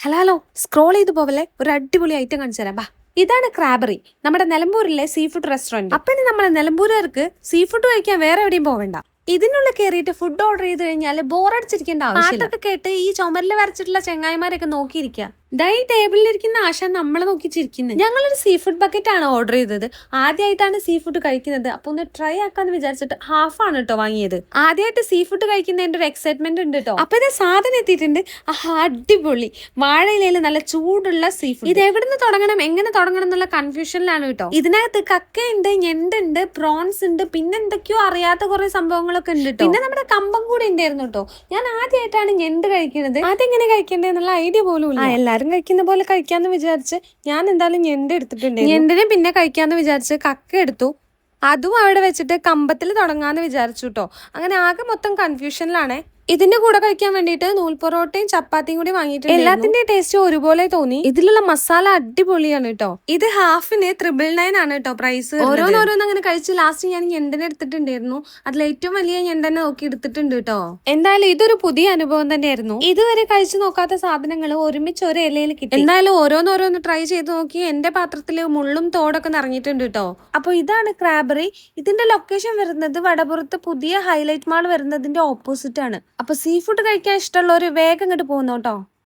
Hello scroll ചെയ്ത് പോവല്ലേ, ഒരു അടിപൊളി ഐറ്റം കാണിച്ചു തരാം. ബാ, ഇതാണ് ക്രാബറി, നമ്മുടെ നിലമ്പൂരിലെ സീ ഫുഡ് റെസ്റ്റോറന്റ്. അപ്പൊ ഇനി നമ്മളെ നിലമ്പൂരുകാർക്ക് സീ ഫുഡ് കഴിക്കാൻ വേറെ എവിടെയും പോവേണ്ട. ഇതിനുള്ളിൽ കയറിയിട്ട് ഫുഡ് ഓർഡർ ചെയ്ത് കഴിഞ്ഞാൽ ബോറടിച്ചിരിക്കേണ്ട ആവശ്യമില്ല. പാട്ടൊക്കെ കേട്ട് ഈ ചുമരിൽ വരച്ചിട്ടുള്ള ചെങ്ങായിമാരൊക്കെ നോക്കിയിരിക്കുക. ദാ ഈ ടേബിളിലിരിക്കുന്ന ആശ നമ്മളെ നോക്കി ചിരിക്കുന്നത്. ഞങ്ങളൊരു സീ ഫുഡ് ബക്കറ്റ് ആണ് ഓർഡർ ചെയ്തത്. ആദ്യമായിട്ടാണ് സീ ഫുഡ് കഴിക്കുന്നത്, അപ്പൊ ഒന്ന് ട്രൈ ആക്കാന്ന് വിചാരിച്ചിട്ട് ഹാഫ് ആണ് കേട്ടോ വാങ്ങിയത്. ആദ്യമായിട്ട് സീ ഫുഡ് കഴിക്കുന്നതിന്റെ ഒരു എക്സൈറ്റ്മെന്റ് ഉണ്ട് കേട്ടോ. അപ്പൊ ഇത് സാധനം എത്തിയിട്ടുണ്ട്. അടിപൊളി വാഴയിലയിൽ നല്ല ചൂടുള്ള സീ ഫുഡ്. ഇത് എവിടുന്ന് തുടങ്ങണം, എങ്ങനെ തുടങ്ങണം എന്നുള്ള കൺഫ്യൂഷനിലാണ് കേട്ടോ. ഇതിനകത്ത് കക്കയുണ്ട്, ഞണ്ടുണ്ട്, പ്രോൺസ് ഉണ്ട്, പിന്നെ എന്തൊക്കെയോ അറിയാത്ത കുറെ സംഭവങ്ങളൊക്കെ ഉണ്ട് കേട്ടോ. പിന്നെ നമ്മുടെ കമ്പം കൂടെ ഉണ്ടായിരുന്നു കേട്ടോ. ഞാൻ ആദ്യമായിട്ടാണ് ഞണ്ട് കഴിക്കുന്നത്. അതെങ്ങനെ കഴിക്കേണ്ടതെന്നുള്ള ഐഡിയ പോലും ഇല്ല. എല്ലാരും കഴിക്കുന്ന പോലെ കഴിക്കാന്ന് വിചാരിച്ച് ഞാൻ എന്തായാലും ഞണ്ട് എടുത്തിട്ടുണ്ട്. ഞണ്ടിനെ പിന്നെ കഴിക്കാന്ന് വിചാരിച്ച് കക്ക എടുത്തു. അതും അവിടെ വെച്ചിട്ട് കമ്പത്തിൽ തുടങ്ങാന്ന് വിചാരിച്ചു കേട്ടോ. അങ്ങനെ ആകെ മൊത്തം കൺഫ്യൂഷനിലാണേ. ഇതിന്റെ കൂടെ കഴിക്കാൻ വേണ്ടിയിട്ട് നൂൽ പൊറോട്ടയും ചപ്പാത്തിയും കൂടി വാങ്ങിയിട്ടുണ്ട്. എല്ലാത്തിന്റെ ടേസ്റ്റ് ഒരുപോലെ തോന്നി. ഇതിലുള്ള മസാല അടിപൊളിയാണ് കേട്ടോ. ഇത് ഹാഫിന് 999 ആണ് കേട്ടോ പ്രൈസ്. ഓരോന്നോരോന്ന് അങ്ങനെ കഴിച്ച് ലാസ്റ്റ് ഞാൻ ഞണ്ടിനെ എടുത്തിട്ടുണ്ടായിരുന്നു. അതിൽ ഏറ്റവും വലിയ ഞണ്ടനെ നോക്കി എടുത്തിട്ടുണ്ട് കേട്ടോ. എന്തായാലും ഇതൊരു പുതിയ അനുഭവം തന്നെയായിരുന്നു. ഇതുവരെ കഴിച്ചു നോക്കാത്ത സാധനങ്ങൾ ഒരുമിച്ച് ഒരു ഇലയിൽ കിട്ടി. എന്തായാലും ഓരോന്നോരോന്ന് ട്രൈ ചെയ്ത് നോക്കി എന്റെ പാത്രത്തിൽ മുള്ളും തോടൊക്കെ നിറഞ്ഞിട്ടുണ്ട് കേട്ടോ. അപ്പൊ ഇതാണ് ക്രാബറി. ഇതിന്റെ ലൊക്കേഷൻ വരുന്നത് വടപുറത്ത് പുതിയ ഹൈലൈറ്റ് മാൾ വരുന്നതിന്റെ ഓപ്പോസിറ്റ് ആണ്. അപ്പൊ സീ ഫുഡ് കഴിക്കാൻ ഇഷ്ടമുള്ളവർ വേഗം ഇങ്ങോട്ട് പോകുന്നു കേട്ടോ.